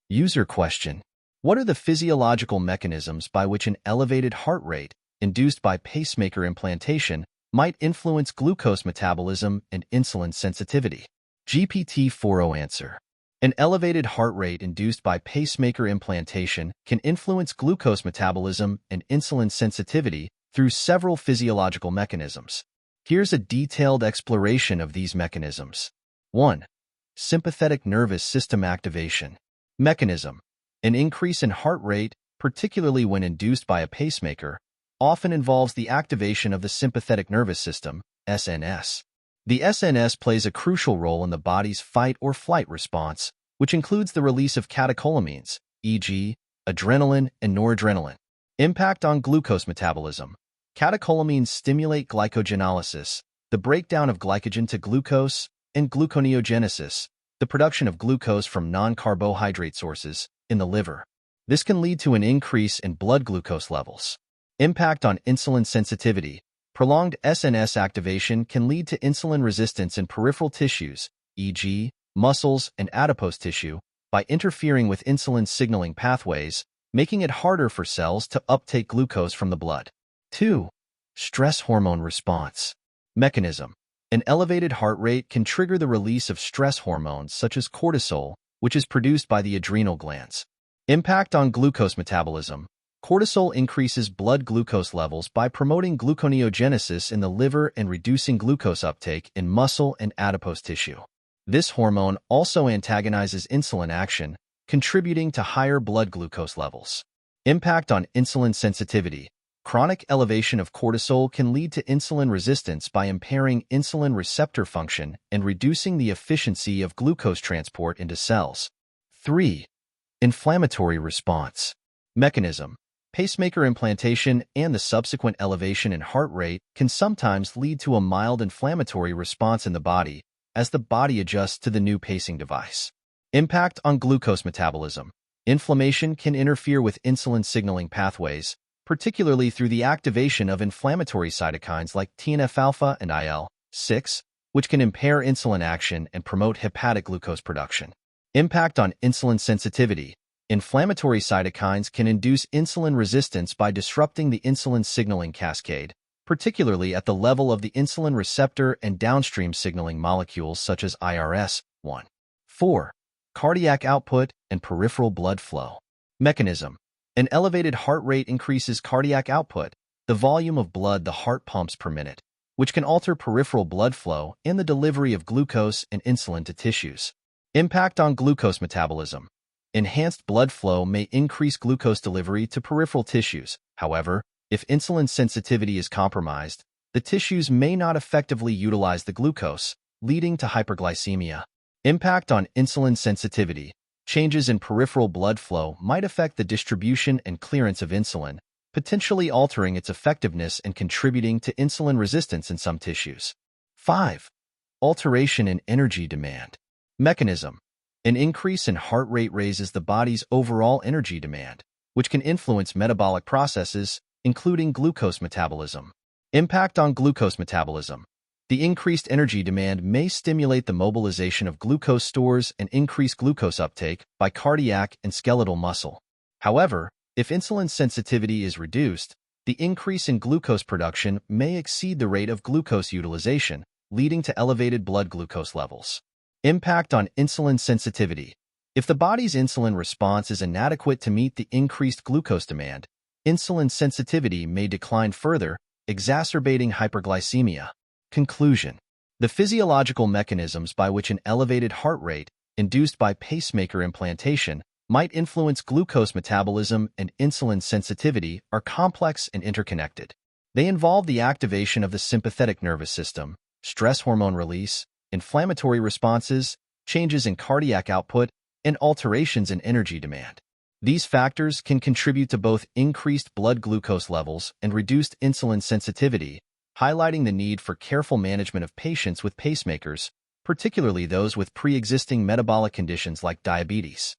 User question: what are the physiological mechanisms by which an elevated heart rate, induced by pacemaker implantation, might influence glucose metabolism and insulin sensitivity? GPT-40 answer: an elevated heart rate induced by pacemaker implantation can influence glucose metabolism and insulin sensitivity through several physiological mechanisms. Here's a detailed exploration of these mechanisms. 1. Sympathetic nervous system activation. Mechanism: an increase in heart rate, particularly when induced by a pacemaker, often involves the activation of the sympathetic nervous system, SNS. The SNS plays a crucial role in the body's fight or flight response, which includes the release of catecholamines, e.g., adrenaline and noradrenaline. Impact on glucose metabolism. Catecholamines stimulate glycogenolysis, the breakdown of glycogen to glucose, and gluconeogenesis, the production of glucose from non-carbohydrate sources, in the liver. This can lead to an increase in blood glucose levels. Impact on insulin sensitivity. Prolonged SNS activation can lead to insulin resistance in peripheral tissues, e.g., muscles and adipose tissue, by interfering with insulin signaling pathways, making it harder for cells to uptake glucose from the blood. 2. Stress hormone response. Mechanism: an elevated heart rate can trigger the release of stress hormones such as cortisol, which is produced by the adrenal glands. Impact on glucose metabolism. Cortisol increases blood glucose levels by promoting gluconeogenesis in the liver and reducing glucose uptake in muscle and adipose tissue. This hormone also antagonizes insulin action, contributing to higher blood glucose levels. Impact on insulin sensitivity. Chronic elevation of cortisol can lead to insulin resistance by impairing insulin receptor function and reducing the efficiency of glucose transport into cells. 3. Inflammatory response. Mechanism: pacemaker implantation and the subsequent elevation in heart rate can sometimes lead to a mild inflammatory response in the body as the body adjusts to the new pacing device. Impact on glucose metabolism. Inflammation can interfere with insulin signaling pathways, particularly through the activation of inflammatory cytokines like TNF-alpha and IL-6, which can impair insulin action and promote hepatic glucose production. Impact on insulin sensitivity. Inflammatory cytokines can induce insulin resistance by disrupting the insulin signaling cascade, particularly at the level of the insulin receptor and downstream signaling molecules such as IRS-1. 4. Cardiac output and peripheral blood flow. Mechanism: an elevated heart rate increases cardiac output, the volume of blood the heart pumps per minute, which can alter peripheral blood flow and the delivery of glucose and insulin to tissues. Impact on glucose metabolism. Enhanced blood flow may increase glucose delivery to peripheral tissues. However, if insulin sensitivity is compromised, the tissues may not effectively utilize the glucose, leading to hyperglycemia. Impact on insulin sensitivity. Changes in peripheral blood flow might affect the distribution and clearance of insulin, potentially altering its effectiveness and contributing to insulin resistance in some tissues. 5. Alteration in energy demand. Mechanism: an increase in heart rate raises the body's overall energy demand, which can influence metabolic processes, including glucose metabolism. Impact on glucose metabolism. The increased energy demand may stimulate the mobilization of glucose stores and increase glucose uptake by cardiac and skeletal muscle. However, if insulin sensitivity is reduced, the increase in glucose production may exceed the rate of glucose utilization, leading to elevated blood glucose levels. Impact on insulin sensitivity. If the body's insulin response is inadequate to meet the increased glucose demand, insulin sensitivity may decline further, exacerbating hyperglycemia. Conclusion: the physiological mechanisms by which an elevated heart rate, induced by pacemaker implantation, might influence glucose metabolism and insulin sensitivity are complex and interconnected. They involve the activation of the sympathetic nervous system, stress hormone release, inflammatory responses, changes in cardiac output, and alterations in energy demand. These factors can contribute to both increased blood glucose levels and reduced insulin sensitivity, highlighting the need for careful management of patients with pacemakers, particularly those with pre-existing metabolic conditions like diabetes.